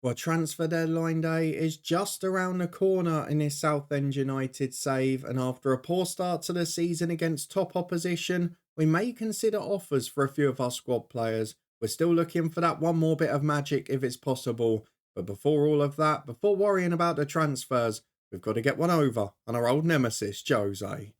Well, transfer deadline day is just around the corner in this Southend United save, and after a poor start to the season against top opposition, we may consider offers for a few of our squad players. We're still looking for that one more bit of magic if it's possible. But before all of that, before worrying about the transfers, we've got to get one over on our old nemesis, Jose.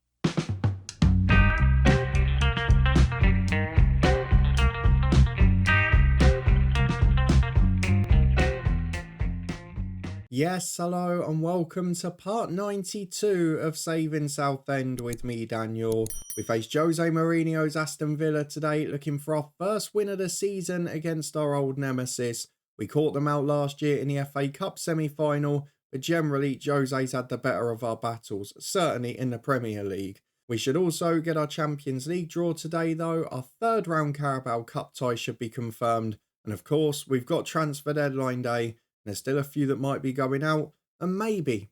Yes, hello, and welcome to part 92 of Saving Southend with me, Daniel. We face Jose Mourinho's Aston Villa today, looking for our first win of the season against our old nemesis. We caught them out last year in the FA Cup semi-final, but generally, Jose's had the better of our battles, certainly in the Premier League. We should also get our Champions League draw today, though. Our third round Carabao Cup tie should be confirmed. And of course, we've got transfer deadline day. There's still a few that might be going out, and maybe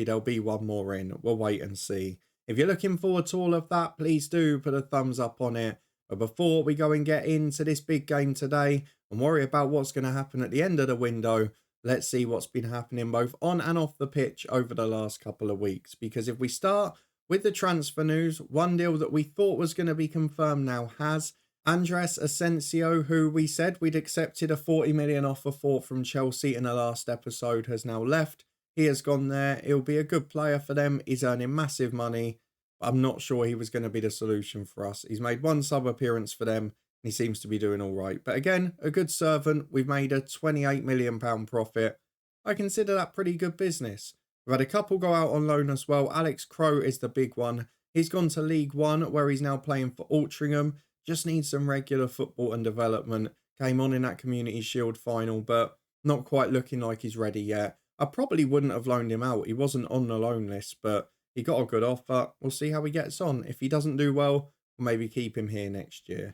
there'll be one more in. We'll wait and see. If you're looking forward to all of that, please do put a thumbs up on it. But before we go and get into this big game today and worry about what's going to happen at the end of the window, let's see what's been happening both on and off the pitch over the last couple of weeks. Because if we start with the transfer news, one deal that we thought was going to be confirmed now has. Andres Asensio, who we said we'd accepted a 40 million offer for from Chelsea in the last episode, has now left. He has gone there. He'll be a good player for them. He's earning massive money. But I'm not sure he was going to be the solution for us. He's made one sub appearance for them, and he seems to be doing all right. But again, a good servant. We've made a £28 million profit. I consider that pretty good business. We've had a couple go out on loan as well. Alex Crowe is the big one. He's gone to League One, where he's now playing for Altrincham. Just needs some regular football and development. Came on in that Community Shield final, but not quite looking like he's ready yet. I probably wouldn't have loaned him out. He wasn't on the loan list, but he got a good offer. We'll see how he gets on. If he doesn't do well, we'll maybe keep him here next year.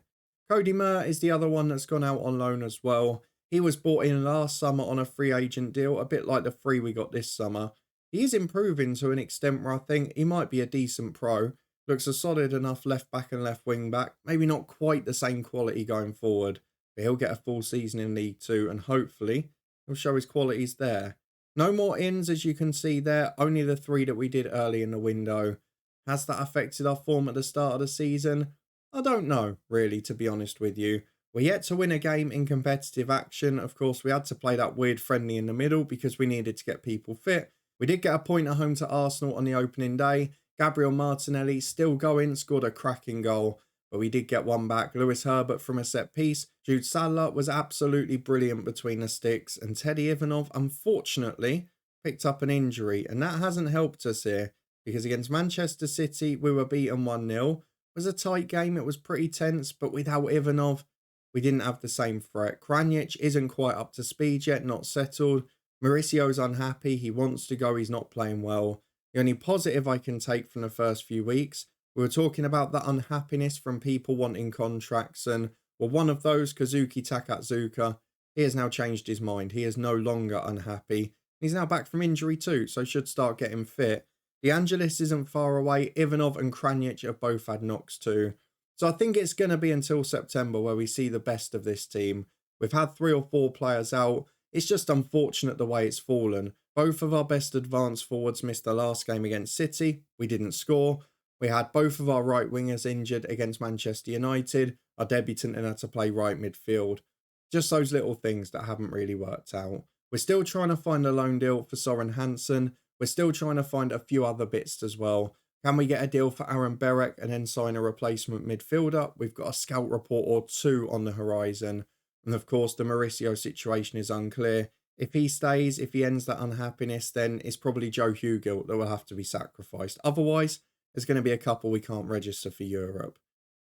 Cody Murr is the other one that's gone out on loan as well. He was bought in last summer on a free agent deal, a bit like the free we got this summer. He is improving to an extent where I think he might be a decent pro. Looks a solid enough left back and left wing back. Maybe not quite the same quality going forward, but he'll get a full season in League Two and hopefully he'll show his qualities there. No more ins as you can see there, only the 3 that we did early in the window. Has that affected our form at the start of the season? I don't know, really, to be honest with you. We're yet to win a game in competitive action. Of course, we had to play that weird friendly in the middle because we needed to get people fit. We did get a point at home to Arsenal on the opening day. Gabriel Martinelli still going, scored a cracking goal, but we did get one back. Lewis Herbert from a set piece. Jude Sadler was absolutely brilliant between the sticks, and Teddy Ivanov, unfortunately, picked up an injury, and that hasn't helped us here, because against Manchester City, we were beaten 1-0. It was a tight game, it was pretty tense, but without Ivanov, we didn't have the same threat. Kranjic isn't quite up to speed yet, not settled. Mauricio's unhappy, he wants to go, he's not playing well. The only positive I can take from the first few weeks, we were talking about that unhappiness from people wanting contracts, and well, one of those, Kazuki Takatsuka, he has now changed his mind. He is no longer unhappy. He's now back from injury too, so should start getting fit. The Angelis isn't far away. Ivanov and Kranjic have both had knocks too. So I think it's going to be until September where we see the best of this team. We've had 3 or 4 players out. It's just unfortunate the way it's fallen. Both of our best advanced forwards missed the last game against City. We didn't score. We had both of our right wingers injured against Manchester United. Our debutant had to play right midfield. Just those little things that haven't really worked out. We're still trying to find a loan deal for Soren Hansen. We're still trying to find a few other bits as well. Can we get a deal for Aaron Berek and then sign a replacement midfielder? We've got a scout report or 2 on the horizon. And of course, the Mauricio situation is unclear. If he stays, if he ends that unhappiness, then it's probably Joe Hugill that will have to be sacrificed. Otherwise, there's going to be a couple we can't register for Europe.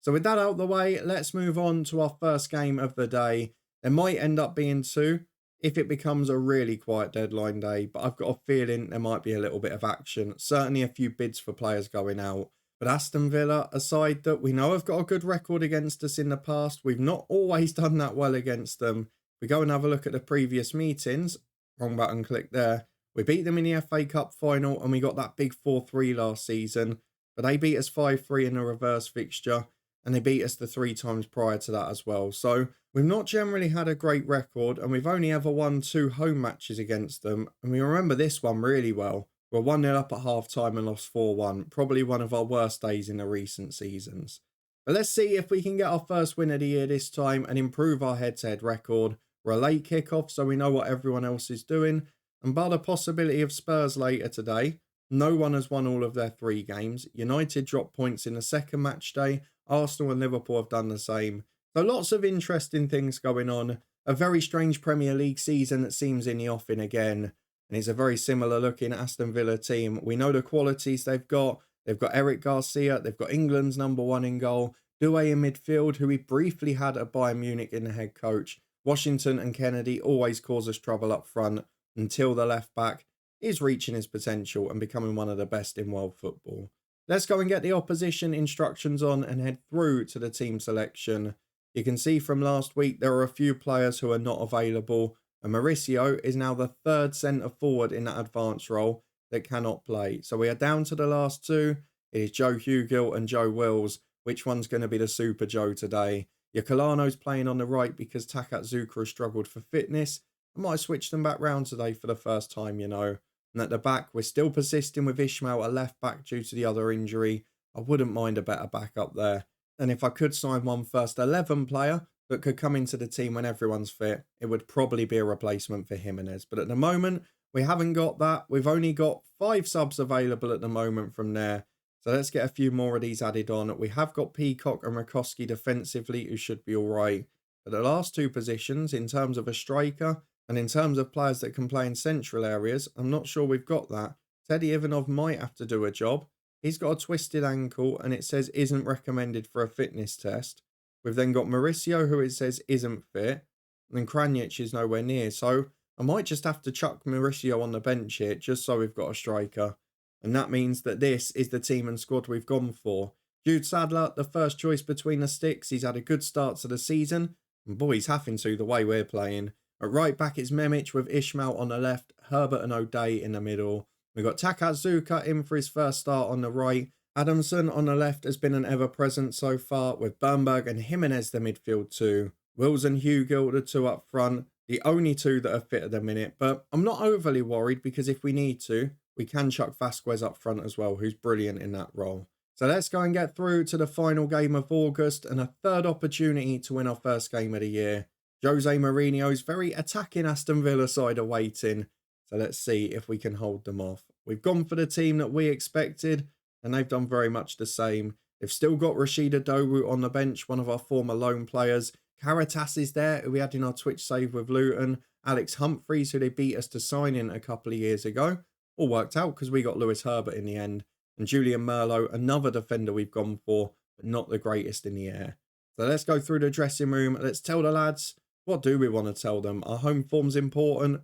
So with that out of the way, let's move on to our first game of the day. There might end up being 2 if it becomes a really quiet deadline day, but I've got a feeling there might be a little bit of action. Certainly a few bids for players going out. But Aston Villa, a side that we know have got a good record against us in the past, we've not always done that well against them. We go and have a look at the previous meetings. Wrong button, click there. We beat them in the FA Cup final and we got that big 4-3 last season. But they beat us 5-3 in a reverse fixture and they beat us the 3 times prior to that as well. So We've not generally had a great record, and we've only ever won 2 home matches against them. And we remember this one really well. We're 1-0 up at half time and lost 4-1. Probably one of our worst days in the recent seasons. But let's see if we can get our first win of the year this time and improve our head-to-head record. We're a late kick-off, so we know what everyone else is doing. And bar the possibility of Spurs later today, no one has won all of their 3 games. United dropped points in the second match day. Arsenal and Liverpool have done the same. So lots of interesting things going on. A very strange Premier League season that seems in the offing again. And it's a very similar looking Aston Villa team. We know the qualities they've got. They've got Eric Garcia. They've got England's #1 in goal. Doué in midfield, who we briefly had at Bayern Munich in the head coach. Washington and Kennedy always cause us trouble up front until the left back is reaching his potential and becoming one of the best in world football. Let's go and get the opposition instructions on and head through to the team selection. You can see from last week there are a few players who are not available, and Mauricio is now the 3rd centre forward in that advanced role that cannot play. So we are down to the last 2. It is Joe Hugill and Joe Wills. Which one's going to be the Super Joe today? Yakalano's playing on the right because Takatsuka has struggled for fitness. I might switch them back round today for the first time, you know. And at the back, we're still persisting with Ishmael at left back due to the other injury. I wouldn't mind a better backup there. And if I could sign one first 11 player that could come into the team when everyone's fit, it would probably be a replacement for Jimenez. But at the moment, we haven't got that. We've only got 5 subs available at the moment from there. So let's get a few more of these added on. We have got Peacock and Rakowski defensively, who should be all right. But the last 2 positions, in terms of a striker and in terms of players that can play in central areas, I'm not sure we've got that. Teddy Ivanov might have to do a job. He's got a twisted ankle and it says isn't recommended for a fitness test. We've then got Mauricio, who it says isn't fit. And then Kranjic is nowhere near. So I might just have to chuck Mauricio on the bench here just so we've got a striker. And that means that this is the team and squad we've gone for. Jude Sadler, the first choice between the sticks. He's had a good start to the season. And boy, he's having to the way we're playing. At right back, it's Memic with Ishmael on the left, Herbert and O'Day in the middle. We've got Takatsuka in for his first start on the right. Adamson on the left has been an ever-present so far, with Bernberg and Jimenez the midfield 2. Wills and Hugill the 2 up front, the only 2 that are fit at the minute. But I'm not overly worried because if we need to, we can chuck Vasquez up front as well, who's brilliant in that role. So let's go and get through to the final game of August and a 3rd opportunity to win our first game of the year. Jose Mourinho's very attacking Aston Villa side awaiting. So let's see if we can hold them off. We've gone for the team that we expected, and they've done very much the same. They've still got Rashida Dowu on the bench, one of our former loan players. Caritas is there, who we had in our Twitch save with Luton. Alex Humphreys, who they beat us to sign in a couple of years ago. All worked out because we got Lewis Herbert in the end. And Julian Merlo, another defender we've gone for, but not the greatest in the air. So let's go through the dressing room. Let's tell the lads, what do we want to tell them? Our home form's important.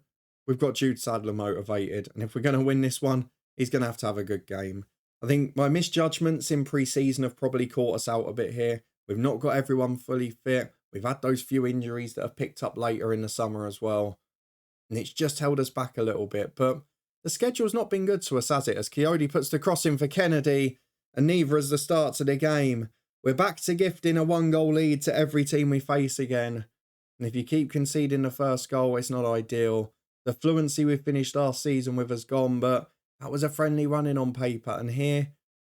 We've got Jude Sadler motivated. And if we're going to win this one, he's going to have a good game. I think my misjudgments in pre-season have probably caught us out a bit here. We've not got everyone fully fit. We've had those few injuries that have picked up later in the summer as well. And it's just held us back a little bit. But the schedule's not been good to us, has it? As Coyote puts the cross in for Kennedy, and neither has the start to the game. We're back to gifting a 1-goal lead to every team we face again. And if you keep conceding the first goal, it's not ideal. The fluency we finished our season with has gone, but that was a friendly run-in on paper. And here,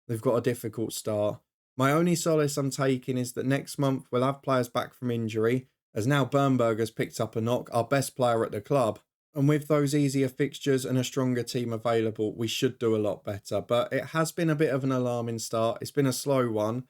they've got a difficult start. My only solace I'm taking is that next month we'll have players back from injury, as now Bernberg has picked up a knock, our best player at the club. And with those easier fixtures and a stronger team available, we should do a lot better. But it has been a bit of an alarming start. It's been a slow one.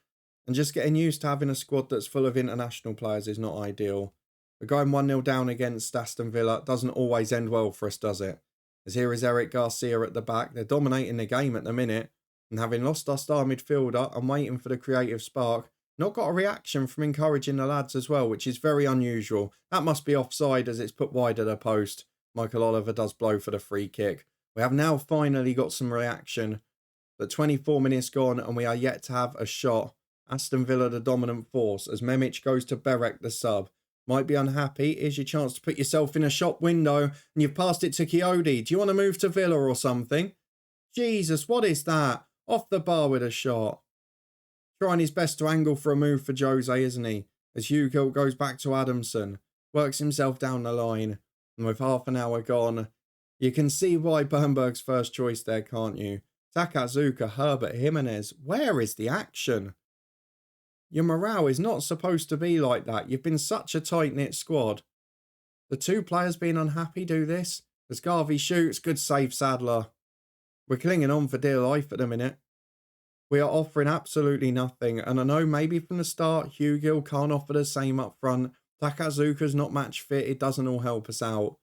And just getting used to having a squad that's full of international players is not ideal. But going 1-0 down against Aston Villa doesn't always end well for us, does it? As here is Eric Garcia at the back. They're dominating the game at the minute. And having lost our star midfielder, I'm waiting for the creative spark. Not got a reaction from encouraging the lads as well, which is very unusual. That must be offside as it's put wide of the post. Michael Oliver does blow for the free kick. We have now finally got some reaction. But 24 minutes gone and we are yet to have a shot. Aston Villa the dominant force as Memic goes to Berek the sub. Might be unhappy. Here's your chance to put yourself in a shop window and you've passed it to Coyote. Do you want to move to Villa or something? Jesus, what is that? Off the bar with a shot. Trying his best to angle for a move for Jose, isn't he? as Hugill goes back to Adamson, works himself down the line, and with half an hour gone, you can see why Bernberg's first choice there, can't you? Takazuka, Herbert, Jimenez, where is the action? Your morale is not supposed to be like that. You've been such a tight-knit squad. The two players being unhappy do this. As Garvey shoots, good save Sadler. We're clinging on for dear life at the minute. We are offering absolutely nothing, and I know maybe from the start Hugill can't offer the same up front. Takazuka's not match fit, it doesn't all help us out.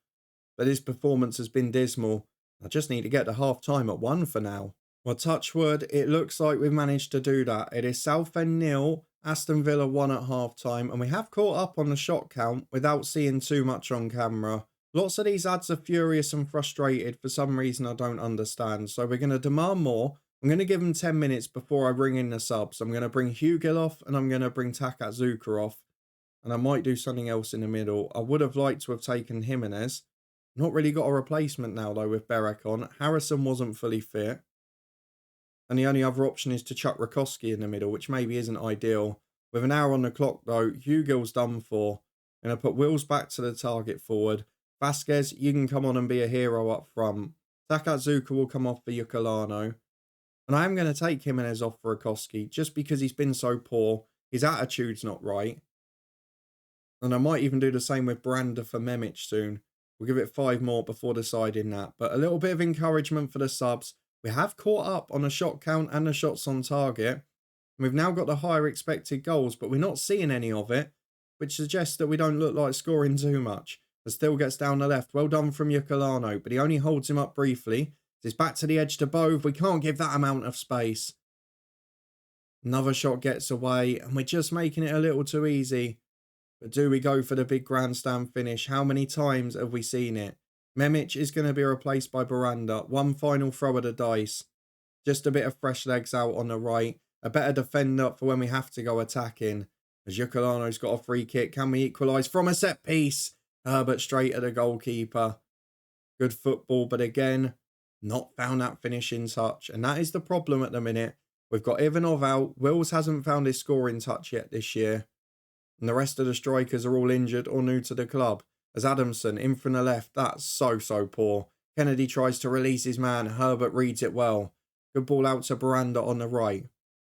But his performance has been dismal. I just need to get to half time at 1 for now. Well, touch wood, it looks like we've managed to do that. It is Southend 0, Aston Villa 1 at half time, and we have caught up on the shot count without seeing too much on camera. Lots of these ads are furious and frustrated for some reason I don't understand, so we're going to demand more. I'm going to give them 10 minutes before I bring in the subs. I'm going to bring Hugill off and I'm going to bring Takazuka off. And I might do something else in the middle. I would have liked to have taken Jimenez. Not really got a replacement now though with Berek on. Harrison wasn't fully fit. And the only other option is to chuck Rakowski in the middle, which maybe isn't ideal. With an hour on the clock though, Hugill's done for. I'm going to put Wills back to the target forward. Vasquez, you can come on and be a hero up front. Takazuka will come off for Yukalano. And I am going to take Jimenez off for Rakowski just because he's been so poor. His attitude's not right. And I might even do the same with Branda for Memic soon. We'll give it 5 more before deciding that. But a little bit of encouragement for the subs. We have caught up on the shot count and the shots on target. And we've now got the higher expected goals, but we're not seeing any of it, which suggests that we don't look like scoring too much. The still gets down the left. Well done from Yukalano, but he only holds him up briefly. It's back to the edge to Bove. We can't give that amount of space. Another shot gets away, and we're just making it a little too easy. But do we go for the big grandstand finish? How many times have we seen it? Memic is going to be replaced by Baranda. One final throw of the dice. Just a bit of fresh legs out on the right. A better defender for when we have to go attacking. As Yukalano's got a free kick. Can we equalise from a set piece? Herbert straight at the goalkeeper. Good football, but again, not found that finishing touch. And that is the problem at the minute. We've got Ivanov out. Wills hasn't found his scoring touch yet this year. And the rest of the strikers are all injured or new to the club. As Adamson in from the left, that's so poor. Kennedy tries to release his man. Herbert reads it well. Good ball out to Baranda on the right.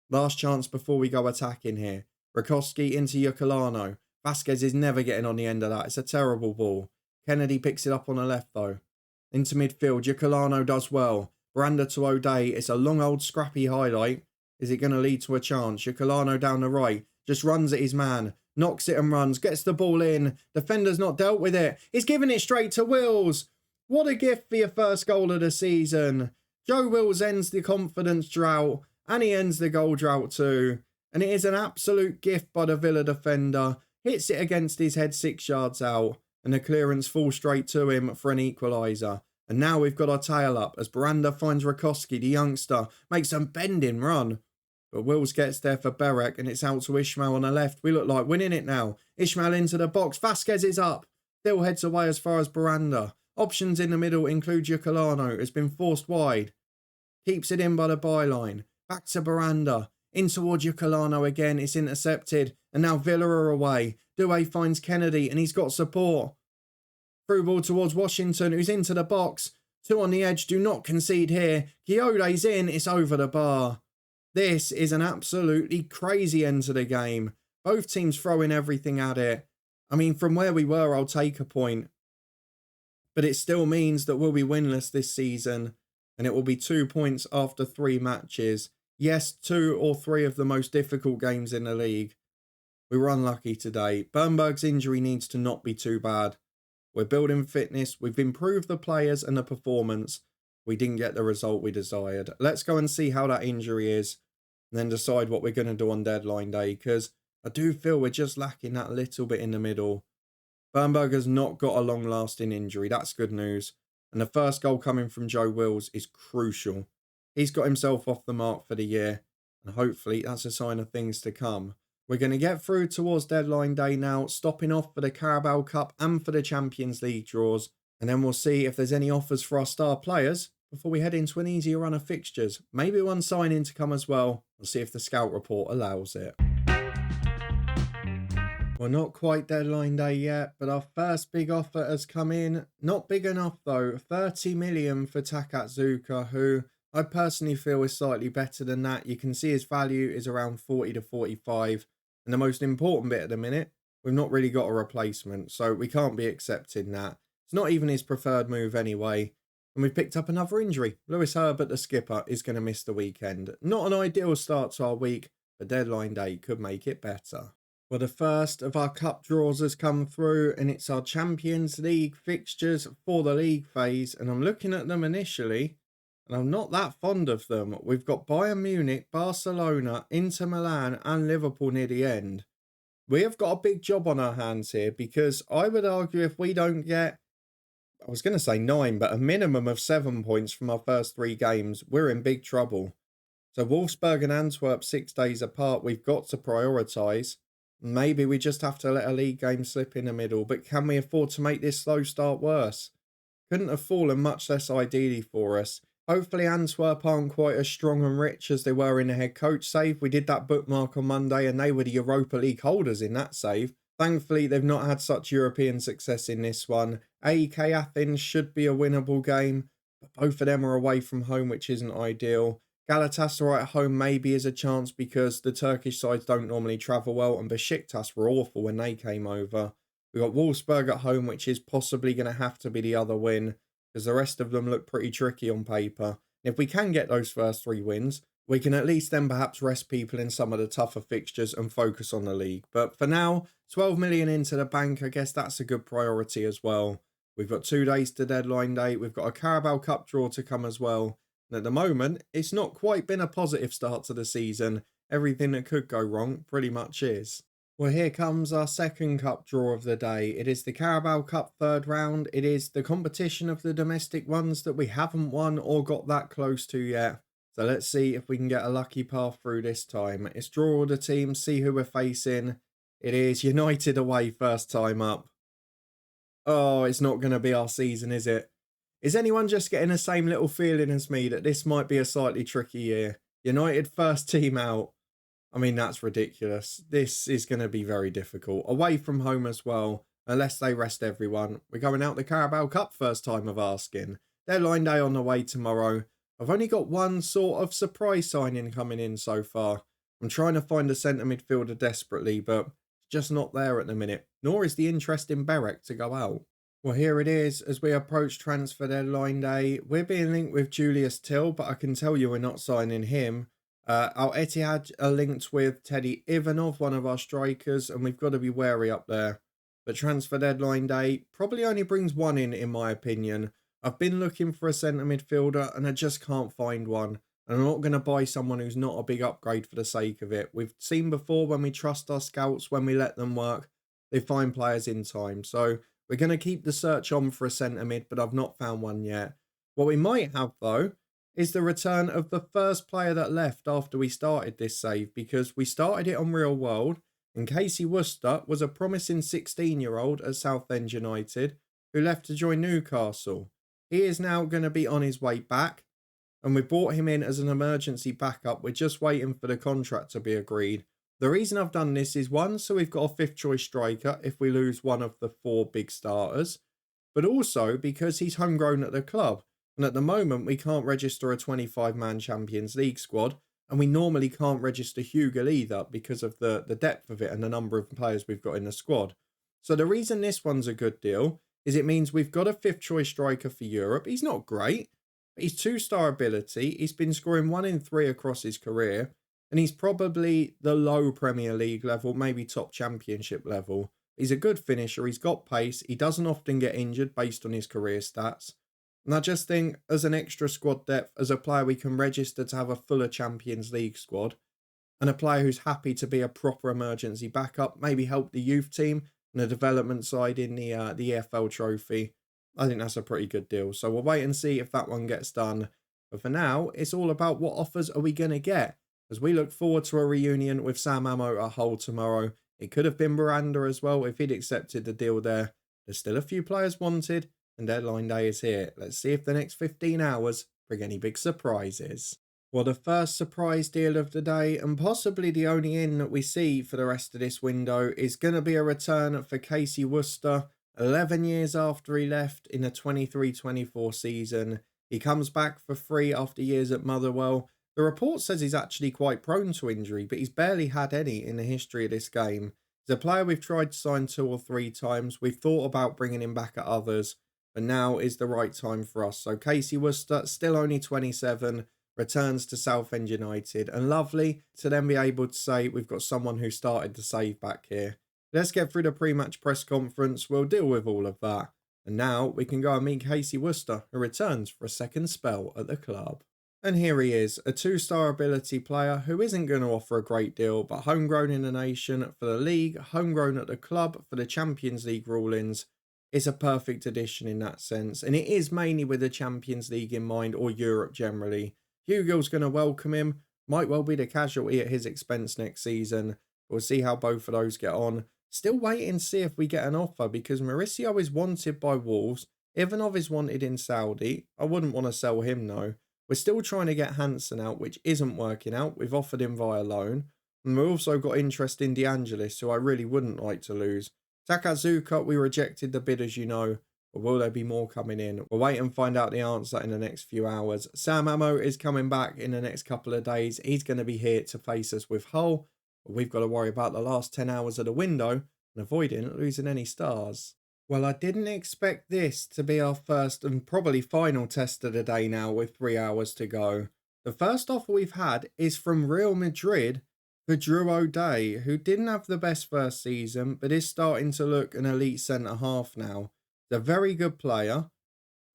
Last chance before we go attacking here. Rakowski into Yukalano. Vasquez is never getting on the end of that. It's a terrible ball. Kennedy picks it up on the left though. Into midfield, Yukalano does well. Baranda to O'Day. It's a long old scrappy highlight. Is it going to lead to a chance? Yukalano down the right. Just runs at his man. Knocks it and runs. Gets the ball in. Defender's not dealt with it. He's giving it straight to Wills. What a gift for your first goal of the season. Joe Wills ends the confidence drought. And he ends the goal drought too. And it is an absolute gift by the Villa defender. Hits it against his head 6 yards out. And the clearance falls straight to him for an equaliser. And now we've got our tail up as Baranda finds Rakowski, the youngster, makes a bending run. But Wills gets there for Berek and it's out to Ishmael on the left. We look like winning it now. Ishmael into the box. Vasquez is up. Still heads away as far as Baranda. Options in the middle include Yukalano, who's been forced wide. Keeps it in by the byline. Back to Baranda. In towards Yukalano again. It's intercepted. And now Villa are away. Douay finds Kennedy and he's got support. Through ball towards Washington, who's into the box. 2 on the edge. Do not concede here. Kyode's in. It's over the bar. This is an absolutely crazy end to the game. Both teams throwing everything at it. I mean, from where we were, I'll take a point. But it still means that we'll be winless this season. And it will be 2 points after 3 matches. Yes, 2 or 3 of the most difficult games in the league. We were unlucky today. Bernberg's injury needs to not be too bad. We're building fitness. We've improved the players and the performance. We didn't get the result we desired. Let's go and see how that injury is. And then decide what we're going to do on deadline day. Because I do feel we're just lacking that little bit in the middle. Bernberg has not got a long-lasting injury. That's good news. And the first goal coming from Joe Wills is crucial. He's got himself off the mark for the year. And hopefully that's a sign of things to come. We're going to get through towards deadline day now, stopping off for the Carabao Cup and for the Champions League draws. And then we'll see if there's any offers for our star players before we head into an easier run of fixtures. Maybe one signing to come as well. We'll see if the scout report allows it. Well, not quite deadline day yet, but our first big offer has come in. Not big enough though. 30 million for Takatsuka, who I personally feel is slightly better than that. You can see his value is around 40 to 45. And the most important bit at the minute, we've not really got a replacement, so we can't be accepting that. It's not even his preferred move anyway. And we've picked up another injury. Lewis Herbert, the skipper, is going to miss the weekend. Not an ideal start to our week, but deadline day could make it better. Well, the first of our cup draws has come through, and it's our Champions League fixtures for the league phase. And I'm looking at them initially, and I'm not that fond of them. We've got Bayern Munich, Barcelona, Inter Milan, and Liverpool near the end. We have got a big job on our hands here, because I would argue if we don't get, I was going to say 9, but a minimum of 7 points from our first 3 games, we're in big trouble. So Wolfsburg and Antwerp 6 days apart, we've got to prioritise. Maybe we just have to let a league game slip in the middle, but can we afford to make this slow start worse? Couldn't have fallen much less ideally for us. Hopefully Antwerp aren't quite as strong and rich as they were in the head coach save. We did that bookmark on Monday and they were the Europa League holders in that save. Thankfully, they've not had such European success in this one. AEK Athens should be a winnable game, but both of them are away from home, which isn't ideal. Galatasaray at home maybe is a chance because the Turkish sides don't normally travel well, and Besiktas were awful when they came over. We've got Wolfsburg at home, which is possibly going to have to be the other win, because the rest of them look pretty tricky on paper. And if we can get those first 3 wins, we can at least then perhaps rest people in some of the tougher fixtures and focus on the league. But for now, 12 million into the bank, I guess that's a good priority as well. We've got 2 days to deadline day. We've got a Carabao Cup draw to come as well. And at the moment, it's not quite been a positive start to the season. Everything that could go wrong pretty much is. Well, here comes our second cup draw of the day. It is the Carabao Cup 3rd round. It is the competition of the domestic ones that we haven't won or got that close to yet. So let's see if we can get a lucky path through this time. It's draw all the teams, see who we're facing. It is United away, first time up. Oh, it's not going to be our season, is it? Is anyone just getting the same little feeling as me that this might be a slightly tricky year? United first team out. I mean, that's ridiculous. This is going to be very difficult. Away from home as well, unless they rest everyone. We're going out the Carabao Cup first time of asking. Deadline day on the way tomorrow. I've only got one sort of surprise signing coming in so far. I'm trying to find a centre midfielder desperately, but it's just not there at the minute. Nor is the interest in Berek to go out. Well, here it is as we approach transfer deadline day. We're being linked with Julius Till, but I can tell you we're not signing him. Our Etihad are linked with Teddy Ivanov, one of our strikers, and we've got to be wary up there. But transfer deadline day probably only brings one in my opinion. I've been looking for a centre midfielder and I just can't find one. And I'm not going to buy someone who's not a big upgrade for the sake of it. We've seen before when we trust our scouts, when we let them work, they find players in time. So we're going to keep the search on for a centre mid, but I've not found one yet. What we might have, though, is the return of the first player that left after we started this save, because we started it on Real World, and Casey Worcester was a promising 16-year-old at Southend United who left to join Newcastle. He is now going to be on his way back, and we brought him in as an emergency backup. We're just waiting for the contract to be agreed. The reason I've done this is, one, so we've got a 5th choice striker if we lose one of the 4 big starters, but also because he's homegrown at the club. And at the moment, we can't register a 25-man Champions League squad, and we normally can't register Hugo either because of the depth of it and the number of players we've got in the squad. So the reason this one's a good deal is it means we've got a 5th choice striker for Europe. He's not great, but he's 2-star ability. He's been scoring 1 in 3 across his career. And he's probably the low Premier League level, maybe top Championship level. He's a good finisher. He's got pace. He doesn't often get injured based on his career stats. And I just think as an extra squad depth, as a player we can register to have a fuller Champions League squad, and a player who's happy to be a proper emergency backup, maybe help the youth team and the development side in the EFL trophy. I think that's a pretty good deal. So we'll wait and see if that one gets done. But for now, it's all about what offers are we going to get, as we look forward to a reunion with Sam Ammo at Hull tomorrow. It could have been Miranda as well if he'd accepted the deal there. There's still a few players wanted, and deadline day is here. Let's see if the next 15 hours bring any big surprises. Well, the first surprise deal of the day, and possibly the only in that we see for the rest of this window, is going to be a return for Casey Worcester. 11 years after he left in the 23-24 season, he comes back for free after years at Motherwell. The report says he's actually quite prone to injury, but he's barely had any in the history of this game. He's a player we've tried to sign 2 or 3 times. We've thought about bringing him back at others, but now is the right time for us. So Casey Worcester, still only 27, returns to Southend United, and lovely to then be able to say we've got someone who started to save back here. Let's get through the pre-match press conference. We'll deal with all of that. And now we can go and meet Casey Worcester, who returns for a second spell at the club. And here he is, a 2-star ability player who isn't going to offer a great deal, but homegrown in the nation for the league, homegrown at the club for the Champions League rulings. It's a perfect addition in that sense, and it is mainly with the Champions League in mind, or Europe generally. Hugo's going to welcome him, might well be the casualty at his expense next season. We'll see how both of those get on. Still waiting to see if we get an offer, because Mauricio is wanted by Wolves. Ivanov is wanted in Saudi. I wouldn't want to sell him though. We're still trying to get Hansen out, which isn't working out. We've offered him via loan. And we've also got interest in De Angelis, who I really wouldn't like to lose. Takazuka, we rejected the bid, as you know. Or will there be more coming in? We'll wait and find out the answer in the next few hours. Sam Ammo is coming back in the next couple of days. He's going to be here to face us with Hull. But we've got to worry about the last 10 hours of the window and avoiding losing any stars. Well, I didn't expect this to be our first and probably final test of the day now with 3 hours to go. The first offer we've had is from Real Madrid for Drew O'Day, who didn't have the best first season, but is starting to look an elite centre-half now. He's a very good player,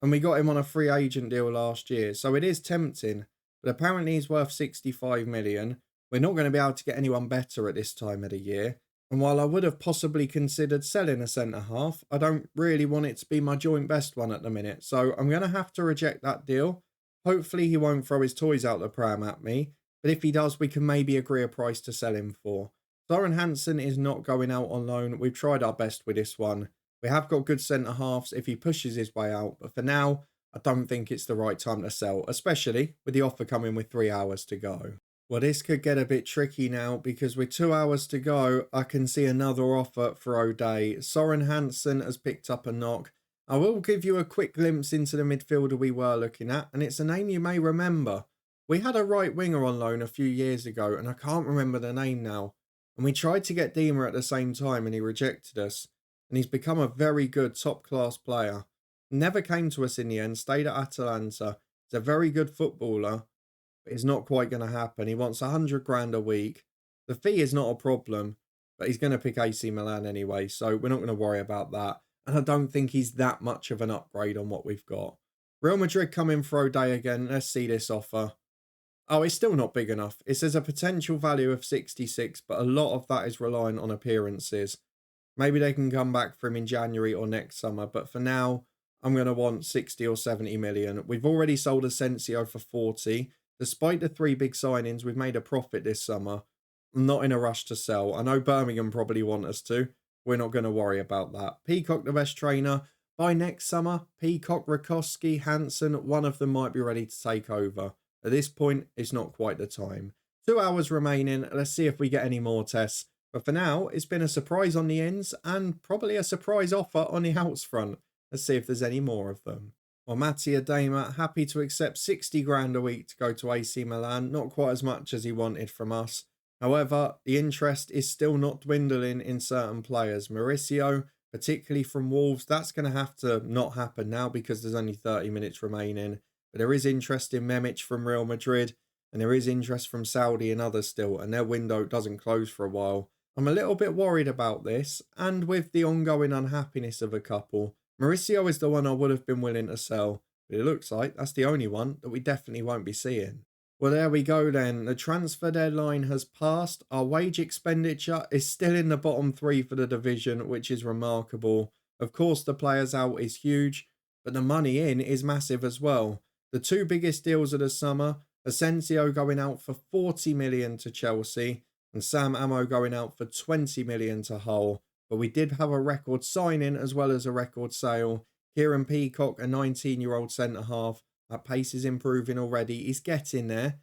and we got him on a free agent deal last year, so it is tempting, but apparently he's worth 65 million. We're not going to be able to get anyone better at this time of the year, and while I would have possibly considered selling a centre-half, I don't really want it to be my joint best one at the minute, so I'm going to have to reject that deal. Hopefully he won't throw his toys out the pram at me, but if he does, we can maybe agree a price to sell him for. Soren Hansen is not going out on loan. We've tried our best with this one. We have got good centre-halves if he pushes his way out, but for now, I don't think it's the right time to sell, especially with the offer coming with 3 hours to go. Well, this could get a bit tricky now, because with 2 hours to go, I can see another offer for O'Day. Soren Hansen has picked up a knock. I will give you a quick glimpse into the midfielder we were looking at, and it's a name you may remember. We had a right winger on loan a few years ago, and I can't remember the name now. And we tried to get Dima at the same time, and he rejected us. And he's become a very good top-class player. Never came to us in the end, stayed at Atalanta. He's a very good footballer, but it's not quite going to happen. He wants 100 grand a week. The fee is not a problem, but he's going to pick AC Milan anyway, so we're not going to worry about that. And I don't think he's that much of an upgrade on what we've got. Real Madrid come in for O'Day again. Let's see this offer. Oh, it's still not big enough. It says a potential value of 66, but a lot of that is reliant on appearances. Maybe they can come back for him in January or next summer, but for now, I'm going to want 60 or 70 million. We've already sold Asensio for 40. Despite the 3 big signings, we've made a profit this summer. I'm not in a rush to sell. I know Birmingham probably want us to. We're not going to worry about that. Peacock, the best trainer. By next summer, Peacock, Rakowski, Hansen, one of them might be ready to take over. At this point, it's not quite the time. 2 hours remaining. Let's see if we get any more tests. But for now, it's been a surprise on the ends and probably a surprise offer on the outs front. Let's see if there's any more of them. Well, Mattia Dama happy to accept 60 grand a week to go to AC Milan. Not quite as much as he wanted from us. However, the interest is still not dwindling in certain players. Mauricio, particularly from Wolves, that's going to have to not happen now because there's only 30 minutes remaining. But there is interest in Memic from Real Madrid, and there is interest from Saudi and others still, and their window doesn't close for a while. I'm a little bit worried about this, and with the ongoing unhappiness of a couple. Mauricio is the one I would have been willing to sell, but it looks like that's the only one that we definitely won't be seeing. Well, there we go then. The transfer deadline has passed. Our wage expenditure is still in the bottom 3 for the division, which is remarkable. Of course, the players out is huge, but the money in is massive as well. The 2 biggest deals of the summer, Asensio going out for 40 million to Chelsea, and Sam Ammo going out for 20 million to Hull. But we did have a record signing as well as a record sale. Kieran Peacock, a 19-year-old centre-half. That pace is improving already. He's getting there.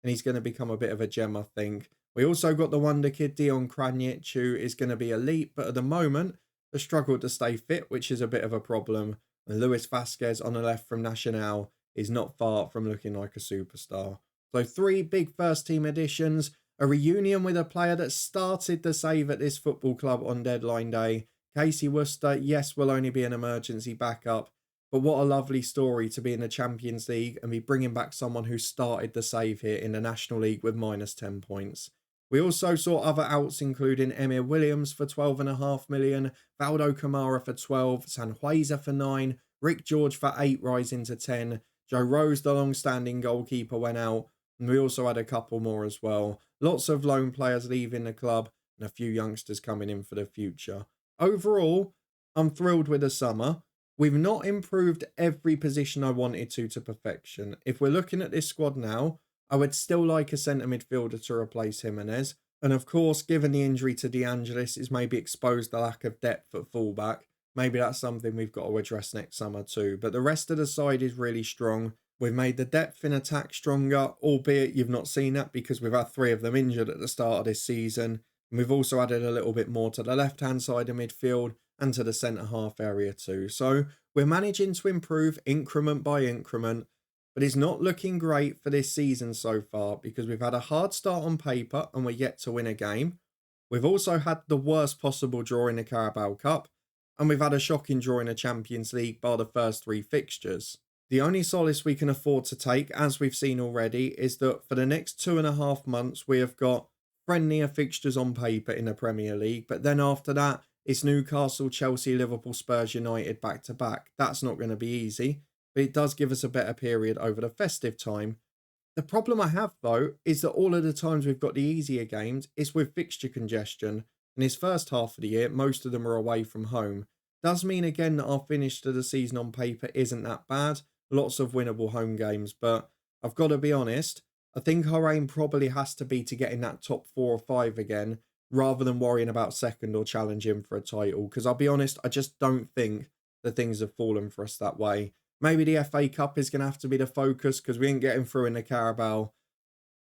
and he's going to become a bit of a gem, I think. We also got the wonder kid Dion Kranic, who is going to be elite, but at the moment has struggled to stay fit, which is a bit of a problem. And Luis Vasquez on the left from Nacional is not far from looking like a superstar. So 3 big first team additions, a reunion with a player that started the save at this football club on deadline day. Casey Worcester, yes, will only be an emergency backup, but what a lovely story to be in the Champions League and be bringing back someone who started the save here in the National League with minus 10 points. We also saw other outs including Emir Williams for 12.5 million, Valdo Kamara for 12, Sanhueza for 9, Rick George for 8 rising to 10, Joe Rose, the long-standing goalkeeper, went out, and we also had a couple more as well. Lots of loan players leaving the club and a few youngsters coming in for the future. Overall, I'm thrilled with the summer. We've not improved every position I wanted to perfection. If we're looking at this squad now, I would still like a centre midfielder to replace Jimenez. And of course, given the injury to De Angelis, it's maybe exposed the lack of depth at fullback. Maybe that's something we've got to address next summer too. But the rest of the side is really strong. We've made the depth in attack stronger, albeit you've not seen that because we've had 3 of them injured at the start of this season. And we've also added a little bit more to the left-hand side of midfield and to the centre-half area too. So we're managing to improve increment by increment, but it's not looking great for this season so far because we've had a hard start on paper and we're yet to win a game. We've also had the worst possible draw in the Carabao Cup, and we've had a shocking draw in the Champions League bar the first 3 fixtures. The only solace we can afford to take, as we've seen already, is that for the next 2.5 months, we have got friendlier fixtures on paper in the Premier League. But then after that, it's Newcastle, Chelsea, Liverpool, Spurs, United back to back. That's not going to be easy, but it does give us a better period over the festive time. The problem I have, though, is that all of the times we've got the easier games is with fixture congestion. In this first half of the year, most of them are away from home. Does mean again that our finish to the season on paper isn't that bad. Lots of winnable home games, but I've got to be honest, I think our aim probably has to be to get in that top 4 or 5 again, rather than worrying about second or challenging for a title. Because I'll be honest, I just don't think that things have fallen for us that way. Maybe the FA Cup is going to have to be the focus because we ain't getting through in the Carabao.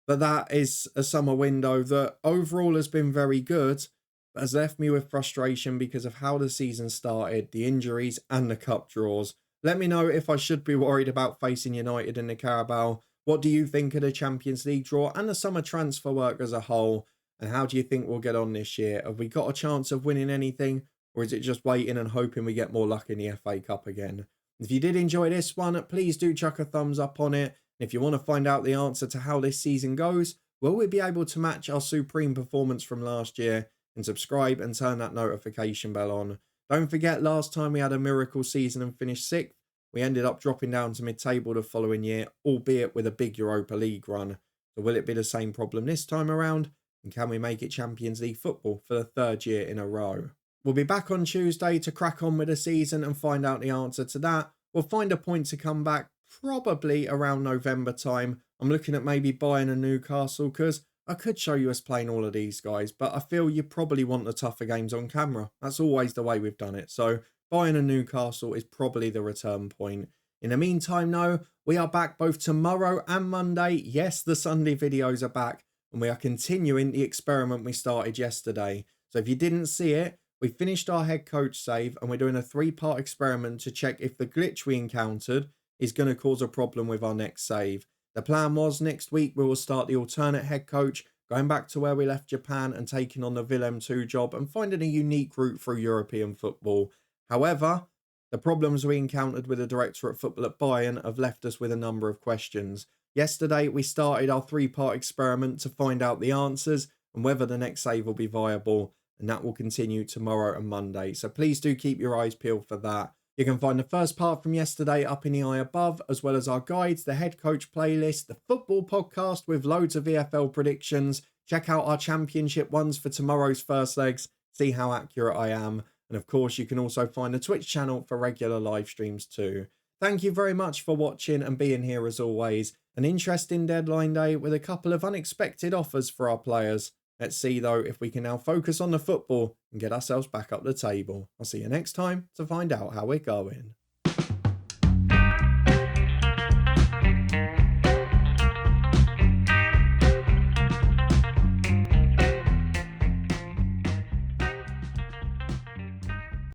But that is a summer window that overall has been very good, but has left me with frustration because of how the season started, the injuries and the cup draws. Let me know if I should be worried about facing United in the Carabao. What do you think of the Champions League draw and the summer transfer work as a whole? And how do you think we'll get on this year? Have we got a chance of winning anything? Or is it just waiting and hoping we get more luck in the FA Cup again? If you did enjoy this one, please do chuck a thumbs up on it. If you want to find out the answer to how this season goes, will we be able to match our supreme performance from last year? And subscribe and turn that notification bell on. Don't forget, last time we had a miracle season and finished 6th. We ended up dropping down to mid-table the following year, albeit with a big Europa League run. So will it be the same problem this time around? And can we make it Champions League football for the 3rd year in a row? We'll be back on Tuesday to crack on with the season and find out the answer to that. We'll find a point to come back probably around November time. I'm looking at maybe buying a Newcastle because I could show you us playing all of these guys, but I feel you probably want the tougher games on camera. That's always the way we've done it. So buying a Newcastle is probably the return point. In the meantime, though, we are back both tomorrow and Monday. Yes, the Sunday videos are back, and we are continuing the experiment we started yesterday. So if you didn't see it, we finished our head coach save, and we're doing a 3-part experiment to check if the glitch we encountered is going to cause a problem with our next save. The plan was next week we will start the alternate head coach, going back to where we left Japan and taking on the Willem 2 job and finding a unique route through European football. However, the problems we encountered with the director at football at Bayern have left us with a number of questions. Yesterday we started our 3-part experiment to find out the answers and whether the next save will be viable, and that will continue tomorrow and Monday. So please do keep your eyes peeled for that. You can find the first part from yesterday up in the eye above, as well as our guides, the head coach playlist, the football podcast with loads of VFL predictions. Check out our championship ones for tomorrow's first legs, see how accurate I am. And of course, you can also find the Twitch channel for regular live streams too. Thank you very much for watching and being here as always. An interesting deadline day with a couple of unexpected offers for our players. Let's see though if we can now focus on the football and get ourselves back up the table. I'll see you next time to find out how we're going.